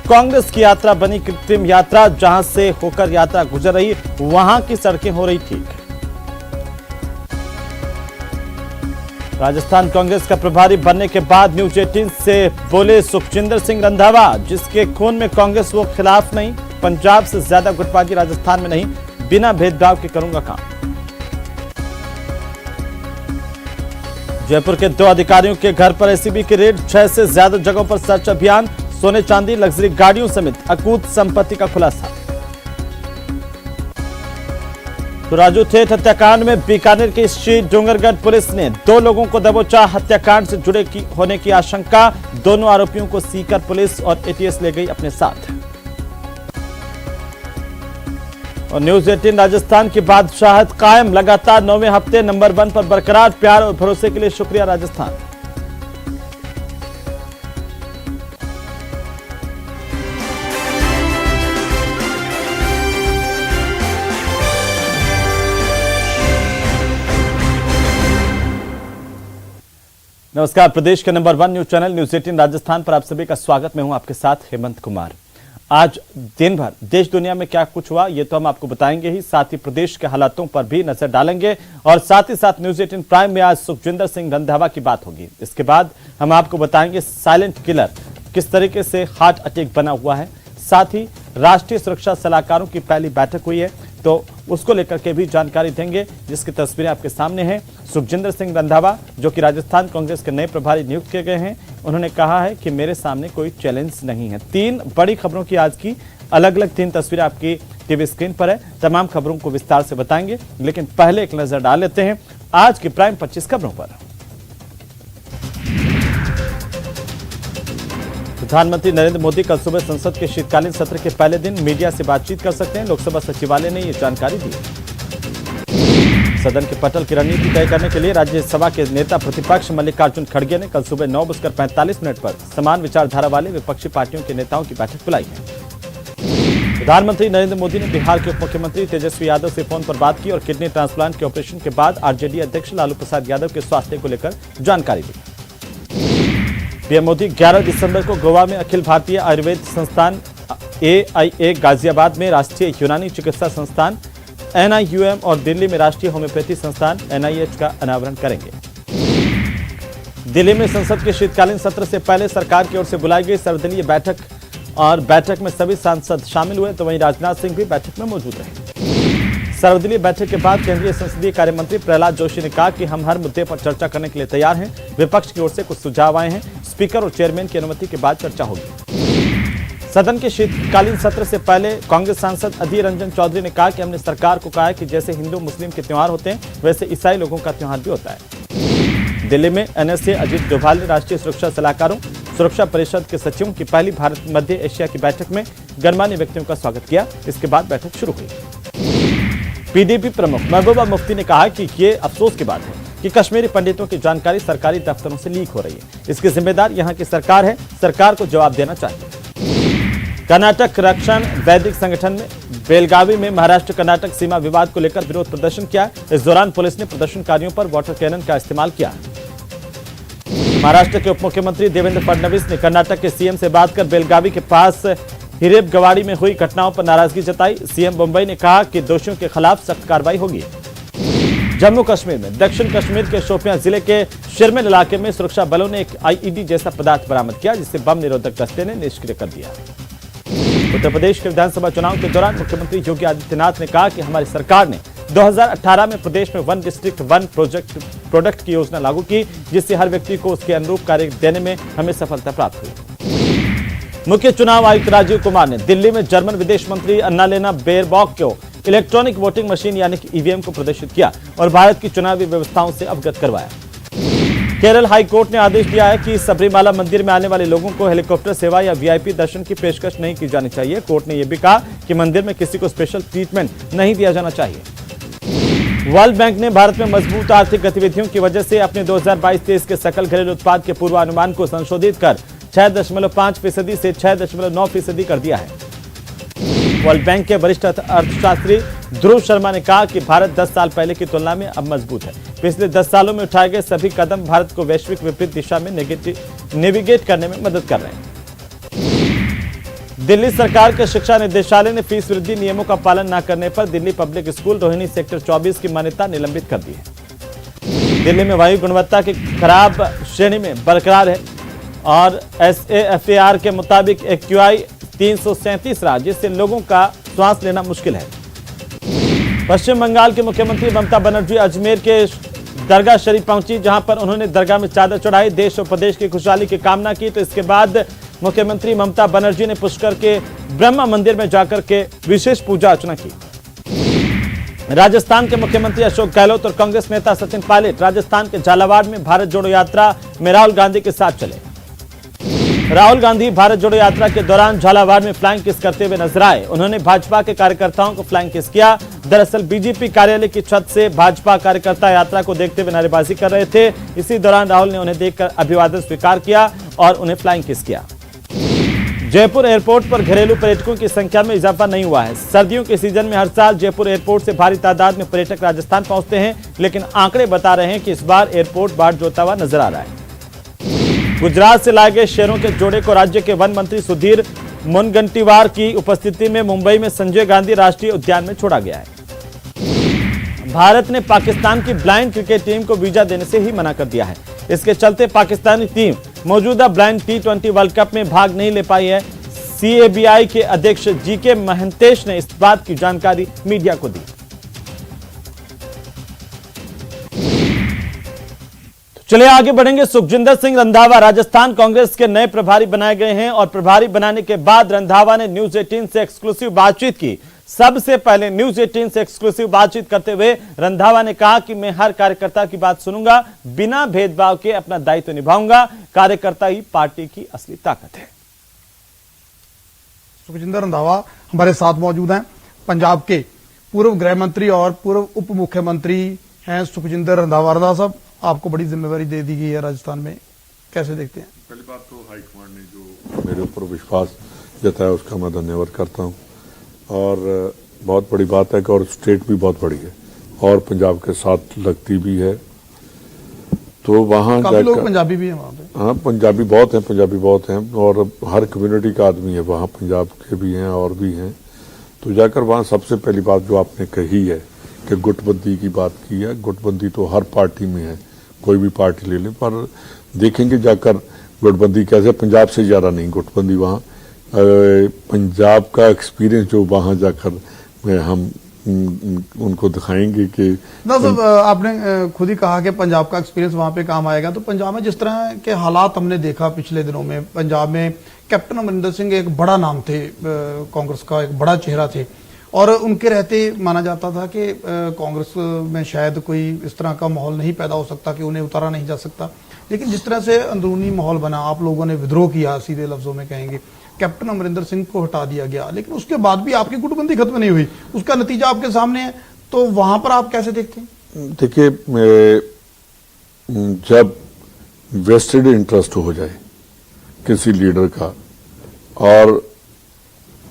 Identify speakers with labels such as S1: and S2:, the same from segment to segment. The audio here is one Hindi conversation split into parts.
S1: कांग्रेस की यात्रा बनी कृत्रिम यात्रा, जहां से होकर यात्रा गुजर रही वहां की सड़कें हो रही ठीक। राजस्थान कांग्रेस का प्रभारी बनने के बाद न्यूज 18 से बोले सुखजिंदर सिंह रंधावा, जिसके खून में कांग्रेस वो खिलाफ नहीं, पंजाब से ज्यादा गुटबाजी राजस्थान में नहीं, बिना भेदभाव के करूंगा काम। जयपुर के 2 अधिकारियों के घर पर एसीबी की रेड, 6 से ज्यादा जगहों पर सर्च अभियान, सोने चांदी लग्जरी गाड़ियों समेत अकूत संपत्ति का खुलासा। तो राजू ठेठ हत्याकांड में बीकानेर की श्री डोंगरगढ़ पुलिस ने 2 लोगों को दबोचा, हत्याकांड से जुड़े होने की आशंका, दोनों आरोपियों को सीकर पुलिस और एटीएस ले गई अपने साथ। और न्यूज 18 राजस्थान की बादशाहत कायम, लगातार 9वें हफ्ते नंबर 1 पर बरकरार, प्यार और भरोसे के लिए शुक्रिया राजस्थान। नमस्कार, प्रदेश के number 1 news channel news 18 Rajasthan पर आप सभी का स्वागत। मैं हूं आपके साथ हेमंत कुमार। आज दिन भर देश दुनिया में क्या कुछ हुआ ये तो हम आपको बताएंगे ही, साथ ही प्रदेश के हालातों पर भी नजर डालेंगे और साथ ही साथ न्यूज 18 प्राइम में आज सुखजिंदर सिंह रंधावा की बात होगी। इसके बाद हम आपको बताएंगे साइलेंट किलर किस तरीके से हार्ट अटैक बना हुआ है, साथ ही राष्ट्रीय सुरक्षा सलाहकारों की पहली बैठक हुई है तो उसको लेकर के भी जानकारी देंगे, जिसकी तस्वीरें आपके सामने हैं। सुखजिंदर सिंह रंधावा जो कि राजस्थान कांग्रेस के नए प्रभारी नियुक्त किए गए हैं, उन्होंने कहा है कि मेरे सामने कोई चैलेंज नहीं है। 3 बड़ी खबरों की आज की अलग अलग 3 तस्वीरें आपकी टीवी स्क्रीन पर है, तमाम खबरों को विस्तार से बताएंगे, लेकिन पहले एक नजर डाल लेते हैं आज की प्राइम 25 खबरों पर। प्रधानमंत्री नरेंद्र मोदी कल सुबह संसद के शीतकालीन सत्र के पहले दिन मीडिया से बातचीत कर सकते हैं, लोकसभा सचिवालय ने यह जानकारी दी। सदन के पटल की रणनीति तय करने के लिए राज्यसभा के नेता प्रतिपक्ष मल्लिकार्जुन खड़गे ने कल सुबह 9:45 पर समान विचारधारा वाले विपक्षी पार्टियों के नेताओं की बैठक बुलाई है। प्रधानमंत्री नरेंद्र मोदी ने बिहार के उप मुख्यमंत्री तेजस्वी यादव से फोन पर बात की और किडनी ट्रांसप्लांट के ऑपरेशन के बाद आरजेडी अध्यक्ष लालू प्रसाद यादव के स्वास्थ्य को लेकर जानकारी दी। पीएम मोदी 11 दिसंबर को गोवा में अखिल भारतीय आयुर्वेद संस्थान AIA, गाजियाबाद में राष्ट्रीय यूनानी चिकित्सा संस्थान NIUM और दिल्ली में राष्ट्रीय होम्योपैथी संस्थान NIH का अनावरण करेंगे। दिल्ली में संसद के शीतकालीन सत्र से पहले सरकार की ओर से बुलाई गई सर्वदलीय बैठक और बैठक में सभी सांसद शामिल हुए, तो वहीं राजनाथ सिंह भी बैठक में मौजूद रहे। सर्वदलीय बैठक के बाद केंद्रीय संसदीय कार्य मंत्री प्रहलाद जोशी ने कहा कि हम हर मुद्दे पर चर्चा करने के लिए तैयार हैं। विपक्ष की ओर से कुछ सुझाव आए हैं, स्पीकर और चेयरमैन की अनुमति के बाद चर्चा होगी। सदन के शीतकालीन सत्र से पहले कांग्रेस सांसद अधीर रंजन चौधरी ने कहा कि हमने सरकार को कहा है कि जैसे हिंदू मुस्लिम के त्योहार होते हैं वैसे ईसाई लोगों का त्योहार भी होता है। दिल्ली में NSA अजीत डोभाल ने राष्ट्रीय सुरक्षा सलाहकारों सुरक्षा परिषद के सचिवों की पहली भारत मध्य एशिया की बैठक में गणमान्य व्यक्तियों का स्वागत किया। इसके बाद बैठक शुरू हुई। PDP प्रमुख महबूबा मुफ्ती ने कहा कि ये अफसोस की बात है कि कश्मीरी पंडितों की जानकारी सरकारी दफ्तरों से लीक हो रही है। इसकी जिम्मेदार यहाँ की सरकार है, सरकार को जवाब देना चाहिए। कर्नाटक रक्षण वैदिक संगठन में बेलगावी में महाराष्ट्र कर्नाटक सीमा विवाद को लेकर विरोध प्रदर्शन किया। इस दौरान पुलिस ने प्रदर्शनकारियों पर वाटर कैनन का इस्तेमाल किया। महाराष्ट्र के उप मुख्यमंत्री देवेंद्र फडणवीस ने कर्नाटक के सीएम से बात कर बेलगावी के पास हिरेबगवाड़ी में हुई घटनाओं पर नाराजगी जताई। सीएम मुंबई ने कहा कि दोषियों के खिलाफ सख्त कार्रवाई होगी। जम्मू कश्मीर में दक्षिण कश्मीर के शोपियां जिले के शिरमिल इलाके में सुरक्षा बलों ने एक IED जैसा पदार्थ बरामद किया, जिसे बम निरोधक दस्ते ने निष्क्रिय कर दिया। उत्तर प्रदेश के विधानसभा चुनाव के दौरान मुख्यमंत्री योगी आदित्यनाथ ने कहा कि हमारी सरकार ने 2018 में प्रदेश में 1 डिस्ट्रिक्ट 1 प्रोडक्ट की योजना लागू की, जिससे हर व्यक्ति को उसके अनुरूप कार्य देने में हमें सफलता प्राप्त हुई। मुख्य चुनाव आयुक्त राजीव कुमार ने दिल्ली में जर्मन विदेश मंत्री अन्नालेना बेयरबॉक को इलेक्ट्रॉनिक वोटिंग मशीन यानी कि EVM को प्रदर्शित किया और भारत की चुनावी व्यवस्थाओं से अवगत करवाया। केरल हाई कोर्ट ने आदेश दिया है कि सबरीमाला मंदिर में आने वाले लोगों को हेलीकॉप्टर सेवा या VIP दर्शन की पेशकश नहीं की जानी चाहिए। कोर्ट ने यह भी कहा कि मंदिर में किसी को स्पेशल ट्रीटमेंट नहीं दिया जाना चाहिए। वर्ल्ड बैंक ने भारत में मजबूत आर्थिक गतिविधियों की वजह से अपने 2022-23 के सकल घरेलू उत्पाद के पूर्वानुमान को संशोधित कर 6.5% से 6.9% कर दिया है। वर्ल्ड बैंक के वरिष्ठ अर्थशास्त्री ध्रुव शर्मा ने कहा कि भारत 10 साल पहले की तुलना में अब मजबूत है। पिछले 10 सालों में उठाए गए सभी कदम भारत को वैश्विक विपरीत दिशा में नेविगेट करने में मदद कर रहे हैं। दिल्ली सरकार के शिक्षा निदेशालय ने फीस वृद्धि नियमों का पालन न करने पर Delhi public school Rohini sector 24 की मान्यता निलंबित कर दी है। दिल्ली में वायु गुणवत्ता की खराब श्रेणी में बरकरार है और SAFAR के मुताबिक AQI 337 रहा, जिससे लोगों का श्वास लेना मुश्किल है। पश्चिम बंगाल के मुख्यमंत्री ममता बनर्जी अजमेर के दरगाह शरीफ पहुंची, जहां पर उन्होंने दरगाह में चादर चढ़ाई, देश और प्रदेश की खुशहाली की कामना की। तो इसके बाद मुख्यमंत्री ममता बनर्जी ने पुष्कर के ब्रह्मा मंदिर में जाकर के विशेष पूजा अर्चना की। राजस्थान के मुख्यमंत्री अशोक गहलोत और कांग्रेस नेता सचिन पायलट राजस्थान के झालावाड़ में भारत जोड़ो यात्रा में राहुल गांधी के साथ चले। राहुल गांधी भारत जोड़ो यात्रा के दौरान झालावाड़ में फ्लाइंग किस करते हुए नजर आए। उन्होंने भाजपा के कार्यकर्ताओं को फ्लाइंग किस किया। दरअसल बीजेपी कार्यालय की छत से भाजपा कार्यकर्ता यात्रा को देखते हुए नारेबाजी कर रहे थे। इसी दौरान राहुल ने उन्हें देखकर अभिवादन स्वीकार किया और उन्हें फ्लाइंग किस किया। जयपुर एयरपोर्ट पर घरेलू पर्यटकों की संख्या में इजाफा नहीं हुआ है। सर्दियों के सीजन में हर साल जयपुर एयरपोर्ट से भारी तादाद में पर्यटक राजस्थान पहुंचते हैं, लेकिन आंकड़े बता रहे हैं कि इस बार एयरपोर्ट बाढ़ जोता हुआ नजर आ रहा है। गुजरात से लाए गए शेरों के जोड़े को राज्य के वन मंत्री सुधीर मुनगंटीवार की उपस्थिति में मुंबई में संजय गांधी राष्ट्रीय उद्यान में छोड़ा गया है। भारत ने पाकिस्तान की ब्लाइंड क्रिकेट टीम को वीजा देने से ही मना कर दिया है। इसके चलते पाकिस्तानी टीम मौजूदा ब्लाइंड T20 वर्ल्ड कप में भाग नहीं ले पाई है। CABI के अध्यक्ष GK महंतेश ने इस बात की जानकारी मीडिया को दी। चलिए आगे बढ़ेंगे। सुखजिंदर सिंह रंधावा राजस्थान कांग्रेस के नए प्रभारी बनाए गए हैं और प्रभारी बनाने के बाद रंधावा ने न्यूज 18 से एक्सक्लूसिव बातचीत की। सबसे पहले न्यूज 18 से एक्सक्लूसिव बातचीत करते हुए रंधावा ने कहा कि मैं हर कार्यकर्ता की बात सुनूंगा, बिना भेदभाव के अपना दायित्व निभाऊंगा। कार्यकर्ता ही पार्टी की असली ताकत है।
S2: सुखजिंदर रंधावा हमारे साथ मौजूद हैं। पंजाब के पूर्व गृह मंत्री और पूर्व उप मुख्यमंत्री हैं सुखजिंदर रंधावा। रंधावा साहब, आपको बड़ी जिम्मेवारी दे दी गई है राजस्थान में, कैसे देखते हैं?
S3: पहली बात तो हाईकमांड ने जो मेरे ऊपर विश्वास जताया उसका मैं धन्यवाद करता हूं। और बहुत बड़ी बात है कि और स्टेट भी बहुत बड़ी है और पंजाब के साथ लगती भी है, तो वहां
S2: काफी लोग पंजाबी भी हैं वहां पे।
S3: हाँ, पंजाबी बहुत हैं और हर कम्युनिटी का आदमी है वहां, पंजाब के भी हैं और भी हैं। तो जाकर वहां सबसे पहली बात जो आपने कही है कि गुटबंदी की बात की है, गुटबंदी तो हर पार्टी में है, कोई भी पार्टी ले लें, पर देखेंगे जाकर गुटबंदी कैसे। पंजाब से ज्यादा नहीं गुटबंदी वहां। पंजाब का एक्सपीरियंस जो वहां जाकर हम उनको दिखाएंगे कि
S2: ना सब आपने खुद ही कहा कि पंजाब का एक्सपीरियंस वहां पे काम आएगा। तो पंजाब में जिस तरह के हालात हमने देखा पिछले दिनों में, पंजाब में कैप्टन अमरिंदर सिंह एक बड़ा नाम थे, कांग्रेस का एक बड़ा चेहरा थे और उनके रहते माना जाता था कि कांग्रेस में शायद कोई इस तरह का माहौल नहीं पैदा हो सकता कि उन्हें उतारा नहीं जा सकता। लेकिन जिस तरह से अंदरूनी माहौल बना, आप लोगों ने विद्रोह किया, सीधे लफ्जों में कहेंगे, कैप्टन अमरिंदर सिंह को हटा दिया गया, लेकिन उसके बाद भी आपकी गुटबंदी खत्म नहीं हुई, उसका नतीजा आपके सामने है। तो वहां पर आप कैसे देखते हैं?
S3: देखिए, जब वेस्टेड इंटरेस्ट हो जाए किसी लीडर का और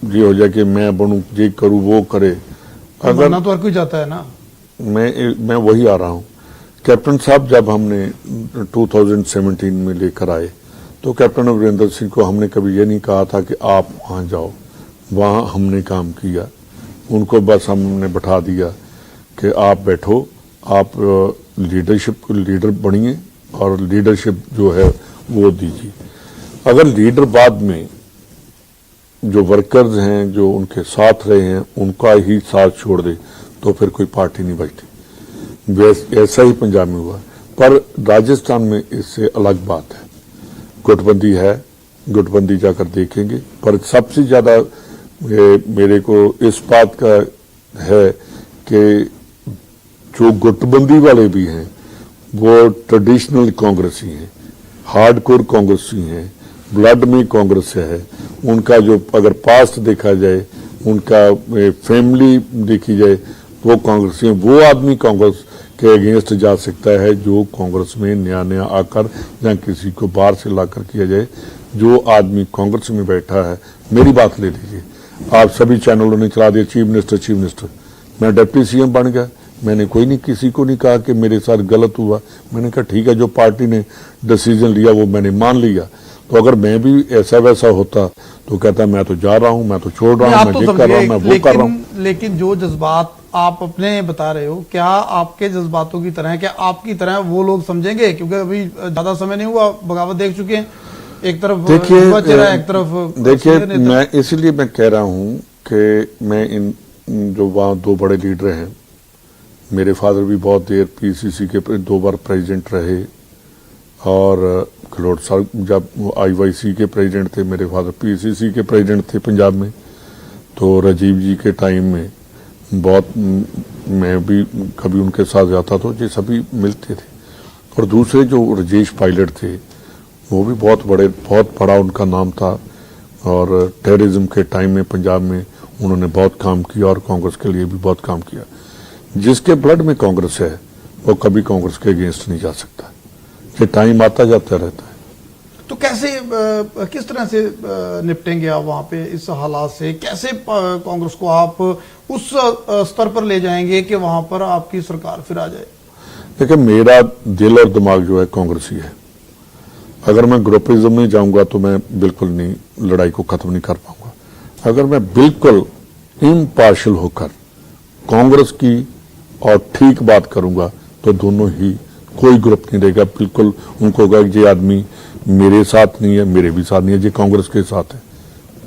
S3: ये हो जाए कि मैं बनूं, ये करूं, वो करे,
S2: अगर बनना तो हर कोई जाता है ना।
S3: मैं वही आ रहा हूं। कैप्टन साहब जब हमने 2017 में लेकर आए तो कैप्टन अमरिंदर सिंह को हमने कभी ये नहीं कहा था कि आप वहां जाओ, वहां हमने काम किया। उनको बस हमने बैठा दिया कि आप बैठो, आप लीडर बनिए और लीडरशिप जो है वो दीजिए। अगर लीडर बाद में जो वर्कर्स हैं, जो उनके साथ रहे हैं, उनका ही साथ छोड़ दे तो फिर कोई पार्टी नहीं बचती। ऐसा ही पंजाब में हुआ, पर राजस्थान में इससे अलग बात है। गुटबंदी है, गुटबंदी जाकर देखेंगे, पर सबसे ज्यादा मेरे को इस बात का है कि जो गुटबंदी वाले भी हैं वो ट्रेडिशनल कांग्रेसी हैं, हार्डकोर कांग्रेसी हैं, ब्लड में कांग्रेस है। उनका जो अगर पास्ट देखा जाए, उनका फैमिली देखी जाए, वो कांग्रेसी हैं। वो आदमी कांग्रेस के अगेंस्ट जा सकता है जो कांग्रेस में नया आकर या किसी को बाहर से लाकर किया जाए। जो आदमी कांग्रेस में बैठा है, मेरी बात ले लीजिए, आप सभी चैनलों ने चला दिया चीफ मिनिस्टर। मैं डिप्टी CM बन गया, मैंने कोई नहीं, किसी को नहीं कहा कि मेरे साथ गलत हुआ। मैंने कहा ठीक है, जो पार्टी ने डिसीजन लिया वो मैंने मान लिया। तो अगर मैं भी ऐसा वैसा होता तो कहता मैं तो जा रहा हूं, मैं तो छोड़ रहा हूं,
S2: आप
S3: मैं
S2: तो
S3: ये कर रहा हूं, मैं वो कर रहा हूं।
S2: लेकिन जो जज्बात आप अपने बता रहे हो, क्या आपके जज्बातों की तरह है? क्या आपकी तरह वो लोग समझेंगे? क्योंकि अभी ज्यादा समय नहीं हुआ, बगावत देख चुके हैं, एक तरफ युवा चेहरा, एक तरफ
S3: देखिए
S2: सीनियर नेता।
S3: मैं इसीलिए मैं कह रहा हूं कि मैं इन जो वहां दो बड़े लीडर हैं, मेरे फादर भी बहुत देर पीसीसी के 2 बार प्रेसिडेंट रहे, और खलोट साहब जब आईवाईसी के प्रेसिडेंट थे, मेरे फादर पीसीसी के प्रेसिडेंट थे पंजाब में। तो राजीव जी के टाइम में बहुत मैं भी कभी उनके साथ जाता तो ये सभी मिलते थे। और दूसरे जो राजेश पायलट थे, वो भी बहुत बड़ा उनका नाम था, और टेररिज्म के टाइम में पंजाब में उन्होंने बहुत काम किया और कांग्रेस के लिए भी बहुत काम किया। जिसके ब्लड में कांग्रेस है वो कभी कांग्रेस के अगेंस्ट नहीं जा सकता। ये टाइम आता जाता रहता है।
S2: तो कैसे किस तरह से निपटेंगे आप वहां पे इस हालात से? कैसे कांग्रेस को आप उस स्तर पर ले जाएंगे कि वहां पर आपकी सरकार फिर आ जाए?
S3: देखिए मेरा दिल और दिमाग जो है कांग्रेसी है। अगर मैं ग्रुपिज्म में जाऊंगा तो मैं बिल्कुल नहीं, लड़ाई को खत्म नहीं कर पाऊंगा। अगर मैं बिल्कुल इम्पार्शियल होकर कांग्रेस की और ठीक बात करूंगा तो दोनों ही, कोई ग्रुप नहीं रहेगा, बिल्कुल उनको होगा कि ये आदमी मेरे साथ नहीं है, मेरे भी साथ नहीं है, ये कांग्रेस के साथ है,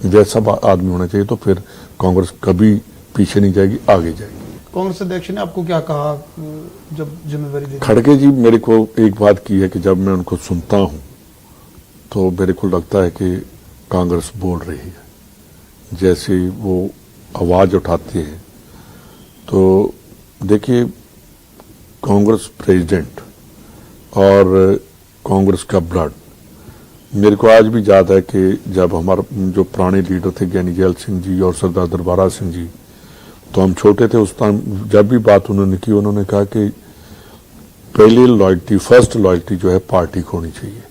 S3: वैसा आदमी होना चाहिए। तो फिर कांग्रेस कभी पीछे नहीं जाएगी, आगे जाएगी।
S2: कांग्रेस अध्यक्ष ने आपको क्या कहा जब जिम्मेदारी दी?
S3: खड़गे जी मेरे को एक बात की है कि जब मैं उनको सुनता हूं तो मेरे को लगता है कि कांग्रेस बोल रही है। जैसे वो आवाज उठाते हैं तो देखिए, कांग्रेस प्रेसिडेंट और कांग्रेस का ब्लड, मेरे को आज भी याद है कि जब हमारे जो पुराने लीडर थे ज्ञानी जैल सिंह जी और सरदार दरबारा सिंह जी, तो हम छोटे थे उस टाइम, जब भी बात उन्होंने की, उन्होंने कहा कि पहली लॉयल्टी, फर्स्ट लॉयल्टी जो है पार्टी को होनी चाहिए।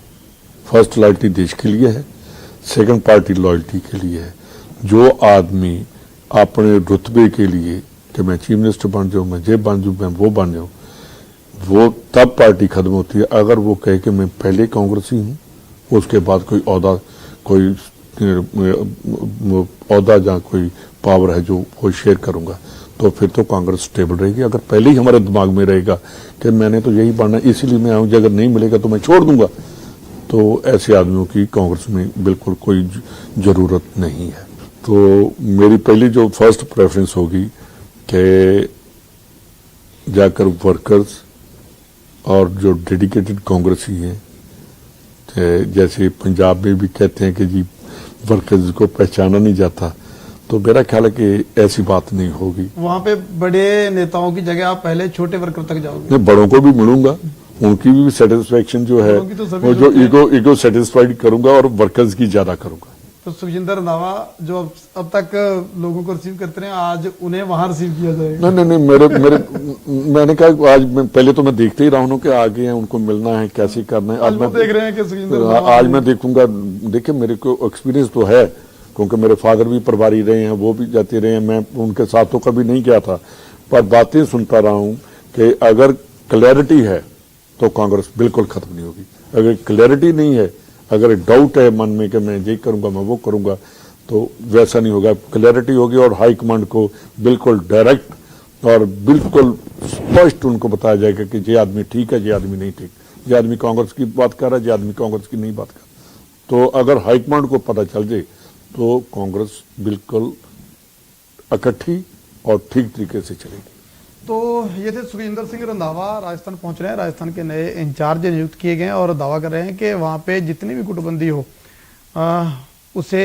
S3: फर्स्ट लॉयल्टी देश के लिए है, सेकंड पार्टी लॉयल्टी के लिए है। जो आदमी अपने रुतबे के लिए कि मैं चीफ मिनिस्टर बन जाऊं, मैं ये बन जाऊं, मैं वो बन जाऊं, वो तब पार्टी खत्म होती है अगर वो कहे कि मैं पहले कांग्रेसी हूं, उसके बाद कोई औहदा, कोई औहदा या कोई पावर है जो वो शेयर करूंगा, तो फिर तो कांग्रेस स्टेबल रहेगी। अगर पहले ही हमारे दिमाग में रहेगा कि मैंने तो यही बनना, इसीलिए मैं आऊं, अगर नहीं मिलेगा तो मैं छोड़ दूंगा, तो ऐसे आदमियों की कांग्रेस में बिल्कुल कोई जरूरत नहीं है। तो मेरी पहली जो फर्स्ट प्रेफरेंस होगी कि जाकर वर्कर्स और जो डेडिकेटेड कांग्रेसी हैं, जैसे पंजाब में भी कहते हैं कि जी वर्कर्स को पहचाना नहीं जाता, तो मेरा ख्याल है कि ऐसी बात नहीं होगी।
S2: वहां पे बड़े नेताओं की जगह आप पहले छोटे वर्कर तक जाओगे?
S3: मैं बड़ों को भी मिलूंगा, उनकी भी सेटिस्फेक्शन जो है वो जो ईगो सेटिस्फाइड करूंगा और वर्कर्स की ज्यादा करूंगा।
S2: तो सुखजिंदर रंधावा जो अब तक लोगों को रिसीव करते रहे, आज उन्हें वहां रिसीव किया जाएगा?
S3: नहीं, मैंने कहा आज पहले तो मैं देखते ही रहा हूं कि आगे हैं, उनको मिलना है, कैसे करना है।
S2: आज मैं देख रहे हैं कि सुखजिंदर,
S3: आज मैं देखूंगा। देखिए मेरे को एक्सपीरियंस तो है, क्योंकि मेरे फादर भी प्रभारी रहे हैं, वो भी जाते रहे हैं, मैं उनके साथ तो कभी नहीं गया था, पर बातें सुनता रहा हूं कि अगर क्लैरिटी है तो कांग्रेस बिल्कुल खत्म नहीं होगी। अगर क्लैरिटी नहीं है, अगर डाउट है मन में कि मैं ये करूंगा, मैं वो करूंगा, तो वैसा नहीं होगा। क्लैरिटी होगी और हाईकमांड को बिल्कुल डायरेक्ट और बिल्कुल स्पष्ट उनको बताया जाएगा कि ये आदमी ठीक है, ये आदमी नहीं ठीक, ये आदमी कांग्रेस की बात कर रहा है, ये आदमी कांग्रेस की नहीं बात कर रहा। तो अगर हाईकमांड को पता चल जाए तो कांग्रेस बिल्कुल इकट्ठी और ठीक तरीके से चलेगी।
S2: तो ये थे सुखजिंदर सिंह रंधावा, राजस्थान पहुंच रहे हैं, राजस्थान के नए इंचार्ज नियुक्त किए गए और दावा कर रहे हैं कि वहां पे जितनी भी गुटबंदी हो उसे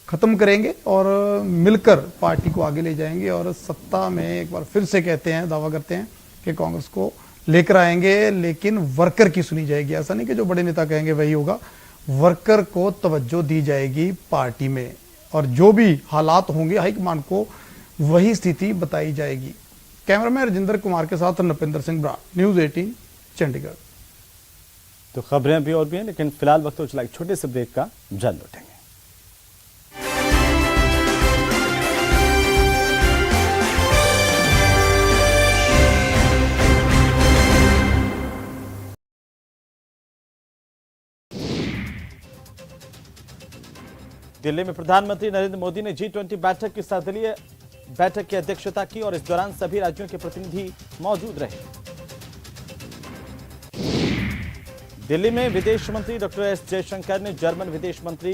S2: खत्म करेंगे और मिलकर पार्टी को आगे ले जाएंगे और सत्ता में एक बार फिर से कहते हैं, दावा करते हैं कि कांग्रेस को लेकर आएंगे, लेकिन वर्कर की सुनी जाएगी। ऐसा नहीं कि जो बड़े नेता कहेंगे वही होगा, वर्कर को तवज्जो दी जाएगी पार्टी में, और जो भी हालात होंगे हाईकमान को वही स्थिति बताई जाएगी। कैमरामैन राजेंद्र कुमार के साथ नपेंद्र सिंह ब्रार, न्यूज 18 चंडीगढ़।
S1: तो खबरें अभी और भी हैं, लेकिन फिलहाल वक्त हो चला एक छोटे से ब्रेक का, जल्द लौटेंगे। दिल्ली में प्रधानमंत्री नरेंद्र मोदी ने G20 बैठक की सर्वदलीय बैठक की अध्यक्षता की और इस दौरान सभी राज्यों के प्रतिनिधि मौजूद रहे। दिल्ली में विदेश मंत्री डॉक्टर एस जयशंकर ने जर्मन विदेश मंत्री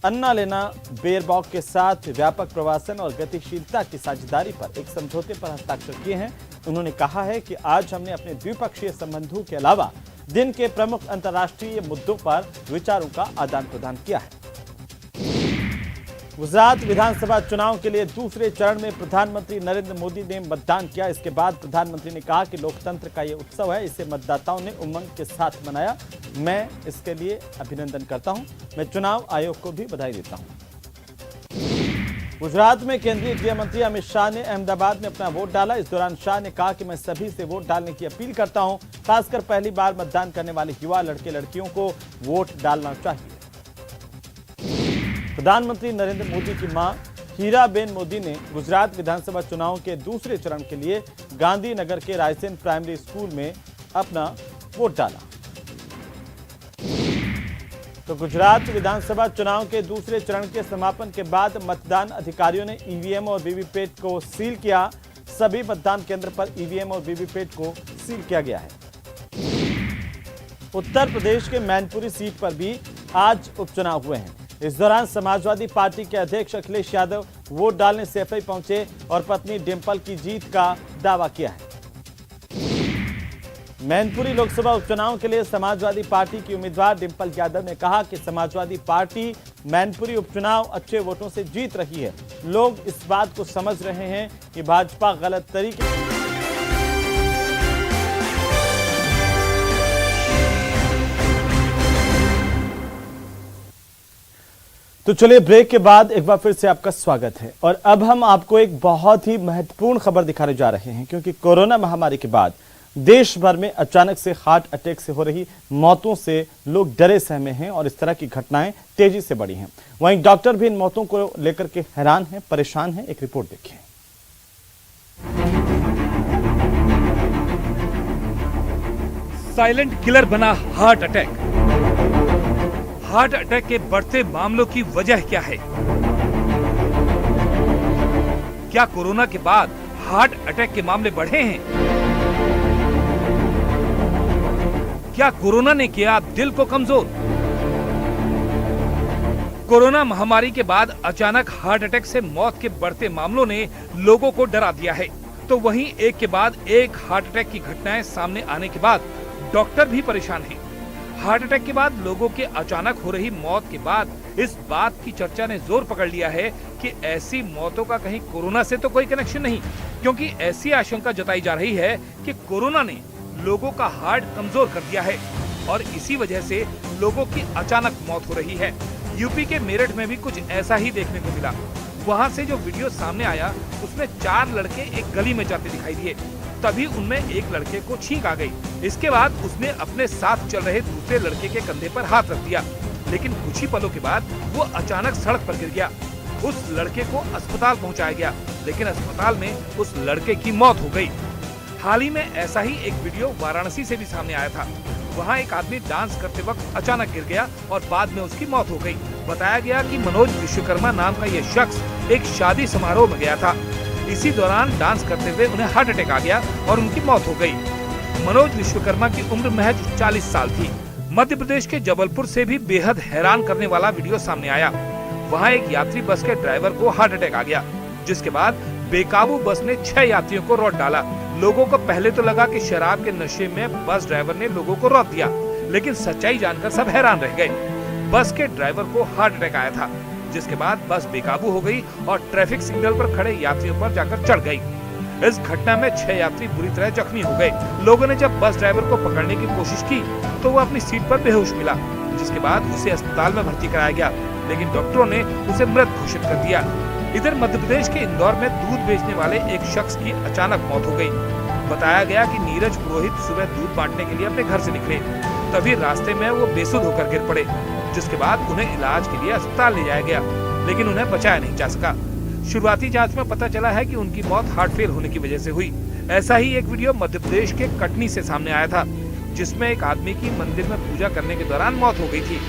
S1: अन्नालेना बेयरबॉक के साथ व्यापक प्रवासन और गतिशीलता की साझेदारी पर एक समझौते पर हस्ताक्षर किए हैं। उन्होंने कहा है कि आज हमने अपने द्विपक्षीय संबंधों के अलावा दिन के प्रमुख अंतर्राष्ट्रीय मुद्दों पर विचारों का आदान प्रदान किया है। गुजरात विधानसभा चुनाव के लिए दूसरे चरण में प्रधानमंत्री नरेंद्र मोदी ने मतदान किया। इसके बाद प्रधानमंत्री ने कहा कि लोकतंत्र का ये उत्सव है, इसे मतदाताओं ने उमंग के साथ मनाया। मैं इसके लिए अभिनंदन करता हूं। मैं चुनाव आयोग को भी बधाई देता हूं। गुजरात में केंद्रीय गृह मंत्री अमित शाह ने अहमदाबाद में अपना वोट डाला। इस दौरान शाह ने कहा कि मैं सभी से वोट डालने की अपील करता हूं, खासकर पहली बार मतदान करने वाले युवा लड़के लड़कियों को वोट डालना चाहिए। प्रधानमंत्री नरेंद्र मोदी की मां हीराबेन मोदी ने गुजरात विधानसभा चुनाव के दूसरे चरण के लिए गांधीनगर के रायसेन प्राइमरी स्कूल में अपना वोट डाला। तो गुजरात विधानसभा चुनाव के दूसरे चरण के समापन के बाद मतदान अधिकारियों ने ईवीएम और वीवीपैट को सील किया। सभी मतदान केंद्र पर ईवीएम और वीवीपैट को सील किया गया है। उत्तर प्रदेश के मैनपुरी सीट पर भी आज उपचुनाव हुए हैं। इस दौरान समाजवादी पार्टी के अध्यक्ष अखिलेश यादव वोट डालने सैफई पहुंचे और पत्नी डिंपल की जीत का दावा किया है। मैनपुरी लोकसभा उपचुनाव के लिए समाजवादी पार्टी की उम्मीदवार डिंपल यादव ने कहा कि समाजवादी पार्टी मैनपुरी उपचुनाव अच्छे वोटों से जीत रही है। लोग इस बात को समझ रहे हैं कि भाजपा गलत तरीके तो चलिए ब्रेक के बाद एक बार फिर से आपका स्वागत है। और अब हम आपको एक बहुत ही महत्वपूर्ण खबर दिखाने जा रहे हैं, क्योंकि कोरोना महामारी के बाद देश भर में अचानक से हार्ट अटैक से हो रही मौतों से लोग डरे सहमे हैं और इस तरह की घटनाएं तेजी से बढ़ी हैं। वहीं डॉक्टर भी इन मौतों को लेकर के हैरान हैं, परेशान हैं। एक रिपोर्ट देखिए।
S4: साइलेंट किलर बना हार्ट अटैक। हार्ट अटैक के बढ़ते मामलों की वजह क्या है? क्या कोरोना के बाद हार्ट अटैक के मामले बढ़े हैं? क्या कोरोना ने किया दिल को कमजोर? कोरोना महामारी के बाद अचानक हार्ट अटैक से मौत के बढ़ते मामलों ने लोगों को डरा दिया है। तो वहीं एक के बाद एक हार्ट अटैक की घटनाएं सामने आने के बाद डॉक्टर भी परेशान हैं। हार्ट अटैक के बाद लोगों के अचानक हो रही मौत के बाद इस बात की चर्चा ने जोर पकड़ लिया है कि ऐसी मौतों का कहीं कोरोना से तो कोई कनेक्शन नहीं, क्योंकि ऐसी आशंका जताई जा रही है कि कोरोना ने लोगों का हार्ट कमजोर कर दिया है और इसी वजह से लोगों की अचानक मौत हो रही है। यूपी के मेरठ में भी कुछ ऐसा ही देखने को मिला। वहाँ से जो वीडियो सामने आया उसमें 4 लड़के एक गली में जाते दिखाई दिए। तभी उनमें एक लड़के को छींक आ गई। इसके बाद उसने अपने साथ चल रहे दूसरे लड़के के कंधे पर हाथ रख दिया, लेकिन कुछ ही पलों के बाद वो अचानक सड़क पर गिर गया। उस लड़के को अस्पताल पहुंचाया गया, लेकिन अस्पताल में उस लड़के की मौत हो गई। हाल ही में ऐसा ही एक वीडियो वाराणसी से भी सामने आया था। वहाँ एक आदमी डांस करते वक्त अचानक गिर गया और बाद में उसकी मौत हो गई। बताया गया कि मनोज विश्वकर्मा नाम का ये शख्स एक शादी समारोह में गया था। इसी दौरान डांस करते हुए उन्हें हार्ट अटैक आ गया और उनकी मौत हो गई। मनोज विश्वकर्मा की उम्र महज 40 साल थी। मध्य प्रदेश के जबलपुर से भी बेहद हैरान करने वाला वीडियो सामने आया। वहाँ एक यात्री बस के ड्राइवर को हार्ट अटैक आ गया, जिसके बाद बेकाबू बस ने 6 यात्रियों को रौंद डाला। लोगों को पहले तो लगा कि शराब के नशे में बस ड्राइवर ने लोगों को रौंद दिया, लेकिन सच्चाई जानकर सब हैरान रह गए। बस के ड्राइवर को हार्ट अटैक आया था, जिसके बाद बस बेकाबू हो गई और ट्रैफिक सिग्नल पर खड़े यात्रियों पर जाकर चढ़ गई। इस घटना में 6 यात्री बुरी तरह जख्मी हो गए। लोगों ने जब बस ड्राइवर को पकड़ने की कोशिश की तो वो अपनी सीट पर बेहोश मिला, जिसके बाद उसे अस्पताल में भर्ती कराया गया, लेकिन डॉक्टरों ने उसे मृत घोषित कर दिया। इधर मध्य प्रदेश के इंदौर में दूध बेचने वाले एक शख्स की अचानक मौत हो गई। बताया गया कि नीरज पुरोहित सुबह दूध बांटने के लिए अपने घर से निकले, तभी रास्ते में वो बेसुध होकर गिर पड़े, जिसके बाद उन्हें इलाज के लिए अस्पताल ले जाया गया, लेकिन उन्हें बचाया नहीं जा सका। शुरुआती जांच में पता चला है कि उनकी मौत हार्ट फेल होने की वजह से हुई। ऐसा ही एक वीडियो मध्य प्रदेश के कटनी से सामने आया था, जिसमें एक आदमी की मंदिर में पूजा करने के दौरान मौत हो गई थी।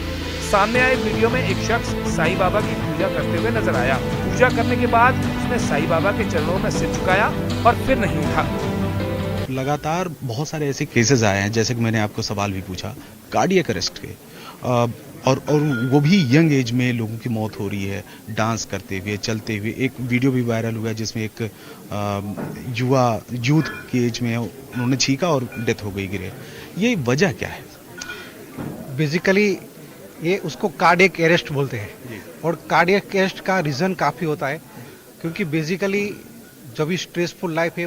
S4: सामने आए वीडियो में एक शख्स साईं बाबा की पूजा करते हुए नजर आया। पूजा करने के बाद उसने साईं बाबा के चरणों में सिर झुकाया और फिर नहीं उठा।
S5: लगातार बहुत सारे ऐसे केसेस आए हैं, जैसे कि मैंने आपको सवाल भी पूछा कार्डियक अरेस्ट के, और वो भी यंग एज में लोगों की मौत हो रही है डांस करते हुए, चलते हुए। एक वीडियो भी वायरल हुआ है जिसमें एक यूथ की एज में उन्होंने छींका और डेथ हो गई गिरे। ये वजह क्या है?
S6: बेसिकली ये उसको कार्डियक अरेस्ट बोलते हैं, और कार्डियक अरेस्ट का रीज़न काफ़ी होता है, क्योंकि बेसिकली जब भी स्ट्रेसफुल लाइफ है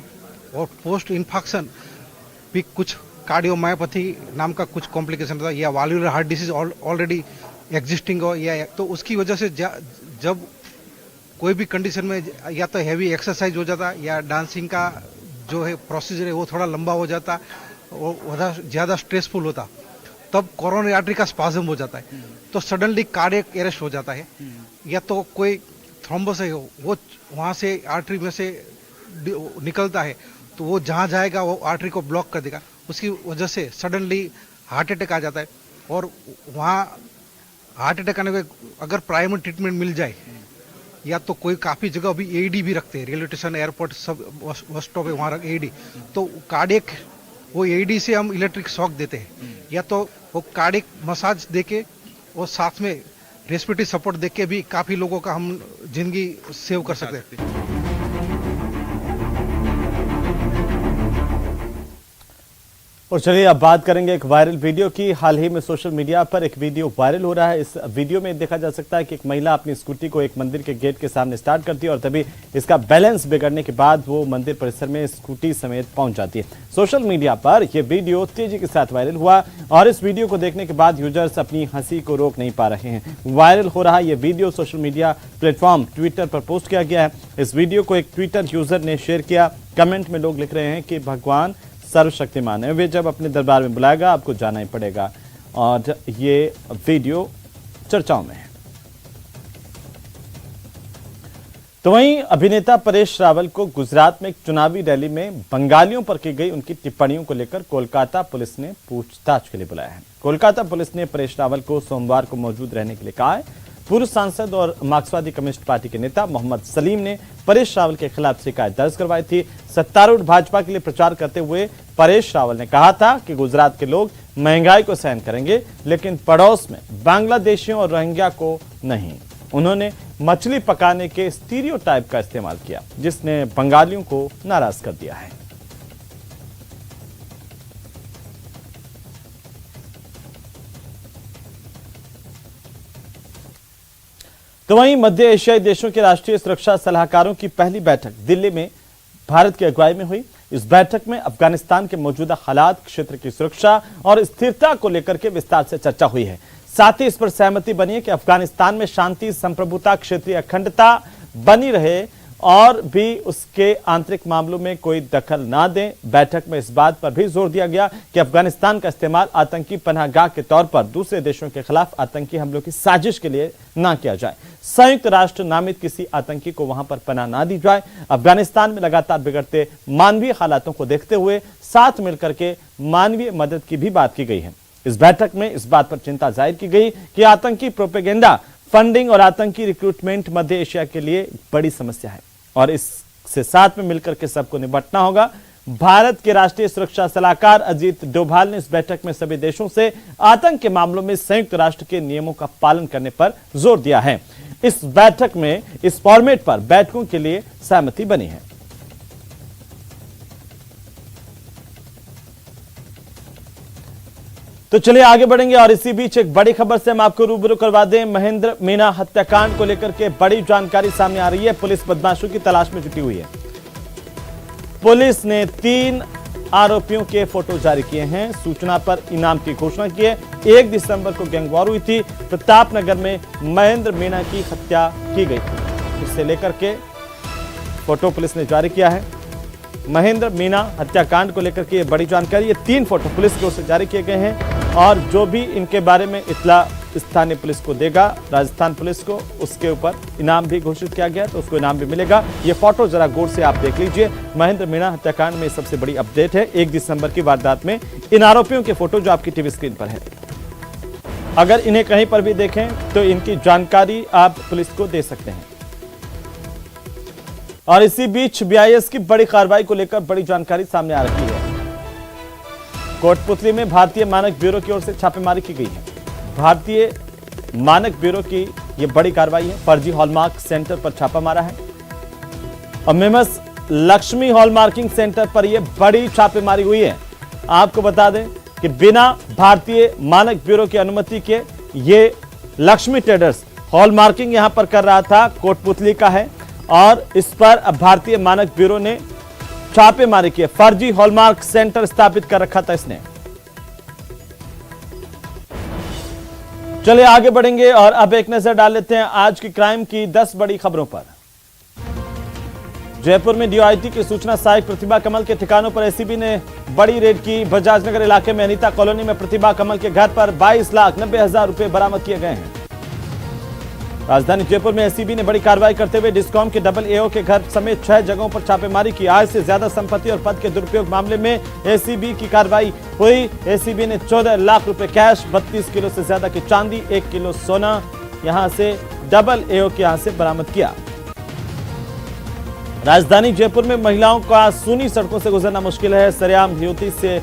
S6: और पोस्ट इन्फेक्शन भी कुछ कार्डियोमायोपैथी नाम का कुछ कॉम्प्लिकेशन होता है, या valvular heart disease already existing हो, या तो उसकी वजह से जब कोई भी कंडीशन में या तो हैवी एक्सरसाइज हो जाता, या डांसिंग का जो है प्रोसीजर है वो थोड़ा लंबा हो जाता और ज़्यादा स्ट्रेसफुल होता, तब कोरोनरी आर्टरी का स्पाज्म हो जाता है, तो सडनली कार्डियक अरेस्ट हो जाता है। या तो कोई थ्रोम्बस है वो वहाँ से आर्टरी में से निकलता है, तो वो जहाँ जाएगा वो आर्टरी को ब्लॉक कर देगा, उसकी वजह से सडनली हार्ट अटैक आ जाता है। और वहाँ हार्ट अटैक आने के अगर प्राइमरी ट्रीटमेंट मिल जाए, या तो कोई काफ़ी जगह अभी एडी भी रखते हैं, रेलवे स्टेशन, एयरपोर्ट, सब बस स्टॉप है वहाँ एडी, तो कार्डियक वो एडी से हम इलेक्ट्रिक शॉक देते हैं, या तो वो कार्डियक मसाज देके और साथ में रेस्पिरेटरी सपोर्ट देके भी काफ़ी लोगों का हम जिंदगी सेव कर सकते हैं।
S1: और चलिए अब बात करेंगे एक वायरल वीडियो की। हाल ही में सोशल मीडिया पर एक वीडियो वायरल हो रहा है। इस वीडियो में देखा जा सकता है कि एक महिला अपनी स्कूटी को एक मंदिर के गेट के सामने स्टार्ट करती है और तभी इसका बैलेंस बिगड़ने के बाद वो मंदिर परिसर में स्कूटी समेत पहुंच जाती है। सोशल मीडिया पर यह वीडियो तेजी के साथ वायरल हुआ और इस वीडियो को देखने के बाद यूजर्स अपनी हंसी को रोक नहीं पा रहे हैं। वायरल हो रहा यह video social media platform Twitter पर पोस्ट किया गया है। इस वीडियो को एक ट्विटर यूजर ने शेयर किया। कमेंट में लोग लिख रहे हैं कि भगवान सर्वशक्तिमान है, वे जब अपने दरबार में बुलाएगा आपको जाना ही पड़ेगा। और ये वीडियो चर्चाओं में है। तो वहीं अभिनेता परेश रावल को गुजरात में एक चुनावी रैली में बंगालियों पर की गई उनकी टिप्पणियों को लेकर कोलकाता पुलिस ने पूछताछ के लिए बुलाया है। कोलकाता पुलिस ने परेश रावल को सोमवार को मौजूद रहने के लिए कहा है। पूर्व सांसद और मार्क्सवादी कम्युनिस्ट पार्टी के नेता मोहम्मद सलीम ने परेश रावल के खिलाफ शिकायत दर्ज करवाई थी। सत्तारूढ़ भाजपा के लिए प्रचार करते हुए परेश रावल ने कहा था कि गुजरात के लोग महंगाई को सहन करेंगे, लेकिन पड़ोस में बांग्लादेशियों और रोहिंग्या को नहीं। उन्होंने मछली पकाने के स्टीरियोटाइप का इस्तेमाल किया, जिसने बंगालियों को नाराज कर दिया है। तो वहीं मध्य एशियाई देशों के राष्ट्रीय सुरक्षा सलाहकारों की पहली बैठक दिल्ली में भारत की अगुवाई में हुई। इस बैठक में अफगानिस्तान के मौजूदा हालात, क्षेत्र की सुरक्षा और स्थिरता को लेकर के विस्तार से चर्चा हुई है। साथ ही इस पर सहमति बनी है कि अफगानिस्तान में शांति, संप्रभुता, क्षेत्रीय अखंडता बनी रहे और भी उसके आंतरिक मामलों में कोई दखल ना दें। बैठक में इस बात पर भी जोर दिया गया कि अफगानिस्तान का इस्तेमाल आतंकी पनाहगाह के तौर पर दूसरे देशों के खिलाफ आतंकी हमलों की साजिश के लिए ना किया जाए। संयुक्त राष्ट्र नामित किसी आतंकी को वहां पर पनाह ना दी जाए। अफगानिस्तान में लगातार बिगड़ते मानवीय हालातों को देखते हुए साथ मिलकर के मानवीय मदद की भी बात की गई है। इस बैठक में इस बात पर चिंता जाहिर की गई कि आतंकी प्रोपेगेंडा, फंडिंग और आतंकी रिक्रूटमेंट मध्य एशिया के लिए बड़ी समस्या है और इससे साथ में मिलकर के सबको निपटना होगा। भारत के राष्ट्रीय सुरक्षा सलाहकार अजीत डोभाल ने इस बैठक में सभी देशों से आतंक के मामलों में संयुक्त राष्ट्र के नियमों का पालन करने पर जोर दिया है। इस बैठक में इस फॉर्मेट पर बैठकों के लिए सहमति बनी है। तो चलिए आगे बढ़ेंगे और इसी बीच एक बड़ी खबर से हम आपको रूबरू करवा दें। महेंद्र मीणा हत्याकांड को लेकर के बड़ी जानकारी सामने आ रही है। पुलिस बदमाशों की तलाश में जुटी हुई है। पुलिस ने 3 आरोपियों के फोटो जारी किए हैं। सूचना पर इनाम की घोषणा की है। 1 दिसंबर को गैंगवॉर हुई थी। प्रतापनगर में महेंद्र मीणा की हत्या की गई थी। इससे लेकर के फोटो पुलिस ने जारी किया है। महेंद्र मीणा हत्याकांड को लेकर के ये बड़ी जानकारी, ये 3 फोटो पुलिस की ओर से जारी किए गए हैं और जो भी इनके बारे में इत्तला स्थानीय पुलिस को देगा, राजस्थान पुलिस को, उसके ऊपर इनाम भी घोषित किया गया, तो उसको इनाम भी मिलेगा। ये फोटो जरा गौर से आप देख लीजिए। महेंद्र मीणा हत्याकांड में सबसे बड़ी अपडेट है। 1 दिसंबर की वारदात में इन आरोपियों के फोटो जो आपकी टीवी स्क्रीन पर है। अगर इन्हें कहीं पर भी देखें तो इनकी जानकारी आप पुलिस को दे सकते हैं। और इसी बीच बीआईएस की बड़ी कार्रवाई को लेकर बड़ी जानकारी सामने आ रही है। कोटपुतली में भारतीय मानक ब्यूरो की ओर से छापेमारी की गई है। भारतीय मानक ब्यूरो की यह बड़ी कार्रवाई है। फर्जी हॉलमार्क सेंटर पर छापा मारा है और मेमस लक्ष्मी हॉलमार्किंग सेंटर पर यह बड़ी छापेमारी हुई है। आपको बता दें कि बिना भारतीय मानक ब्यूरो की अनुमति के ये लक्ष्मी ट्रेडर्स हॉलमार्किंग यहां पर कर रहा था। कोटपुतली का है और इस पर अब भारतीय मानक ब्यूरो ने छापेमारी की। फर्जी हॉलमार्क सेंटर स्थापित कर रखा था इसने। चलिए आगे बढ़ेंगे और अब एक नजर डाल लेते हैं आज की क्राइम की 10 बड़ी खबरों पर। जयपुर में डीआईटी की सूचना सहायक प्रतिभा कमल के ठिकानों पर एसीबी ने बड़ी रेड की। बजाज नगर इलाके में अनीता कॉलोनी में प्रतिभा कमल के घर पर 22,90,000 रुपए बरामद किए गए हैं। राजधानी जयपुर में एसीबी ने बड़ी कार्रवाई करते हुए डिस्कॉम के डबल एओ के घर समेत 6 जगहों पर छापेमारी की। आय से ज्यादा संपत्ति और पद के दुरुपयोग मामले में एसीबी की कार्रवाई हुई। एसीबी ने 14 लाख रुपए कैश, 32 किलो से ज्यादा की चांदी, 1 किलो सोना यहां से डबल एओ के यहां से बरामद किया। राजधानी जयपुर में महिलाओं का सूनी सड़कों से गुजरना मुश्किल है। सरेआम युवती से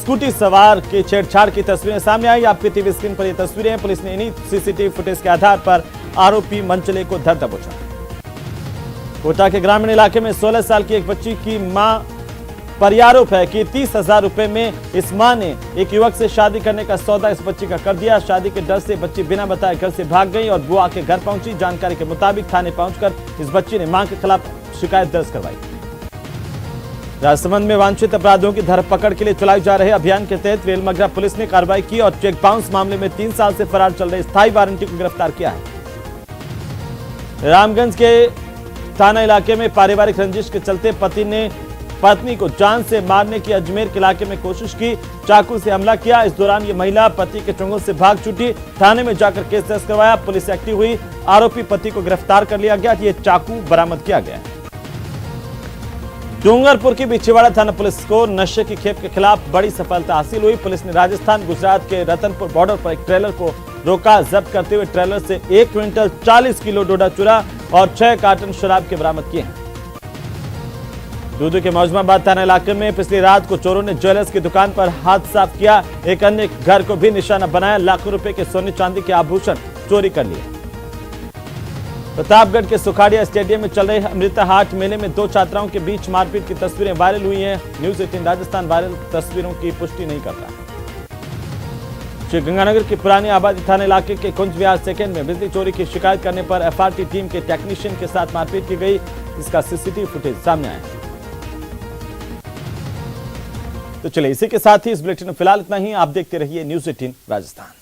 S1: स्कूटी सवार की छेड़छाड़ की तस्वीरें सामने आई। आपकी टीवी स्क्रीन पर ये तस्वीरें हैं। पुलिस ने इन्हीं सीसीटीवी फुटेज के आधार पर आरोपी मंचले को धर दबोचा। कोटा के ग्रामीण इलाके में 16 साल की एक बच्ची की मां पर आरोप है कि 30,000 रुपए में इस मां ने एक युवक से शादी करने का सौदा इस बच्ची का कर दिया। शादी के डर से बच्ची बिना बताए घर से भाग गई और बुआ के घर पहुंची। जानकारी के मुताबिक थाने पहुंचकर इस बच्ची ने मां के खिलाफ शिकायत दर्ज करवाई। राजसमंद में वांछित अपराधियों की धरपकड़ के लिए चलाए जा रहे अभियान के तहत वेलमगरा पुलिस ने कार्रवाई की और चेक बाउंस मामले में 3 साल से फरार चल रहे स्थायी वारंटी को गिरफ्तार किया है। रामगंज के थाना इलाके में पारिवारिक रंजिश के चलते पति ने पत्नी को जान से मारने की अजमेर के इलाके में कोशिश की। चाकू से हमला किया। इस दौरान ये महिला पति के चंगुल से भाग छूटी। थाने में जाकर केस दर्ज करवाया। पुलिस एक्टिव हुई। आरोपी पति को गिरफ्तार कर लिया गया। ये चाकू बरामद किया गया। डूंगरपुर की बिछीवाड़ा थाना पुलिस को नशे की खेप के खिलाफ बड़ी सफलता हासिल हुई। पुलिस ने राजस्थान गुजरात के रतनपुर बॉर्डर पर एक ट्रेलर को रोका। जब्त करते हुए ट्रेलर से 1 क्विंटल 40 किलो डोडा चूरा और 6 कार्टन शराब के बरामद किए हैं। दूदू के मौजमाबाद थाना इलाके में पिछली रात को चोरों ने ज्वेलर्स की दुकान पर हाथ साफ किया। एक अन्य घर को भी निशाना बनाया। लाखों रुपए के सोने चांदी के आभूषण चोरी कर लिए। प्रतापगढ़ के सुखाड़िया स्टेडियम में चल रहे अमृता हाट मेले में 2 छात्राओं के बीच मारपीट की तस्वीरें वायरल हुई हैं। न्यूज़ 18 राजस्थान वायरल तस्वीरों की पुष्टि नहीं करता। श्रीगंगानगर की पुरानी आबादी थाना इलाके के कुंज विहार सेकेंड में बिजली चोरी की शिकायत करने पर एफआरटी टीम के टेक्नीशियन के साथ मारपीट की गई। इसका सीसीटीवी फुटेज सामने आया। तो चलिए इसी के साथ ही इस बुलेटिन में फिलहाल इतना ही। आप देखते रहिए न्यूज़ 18 राजस्थान।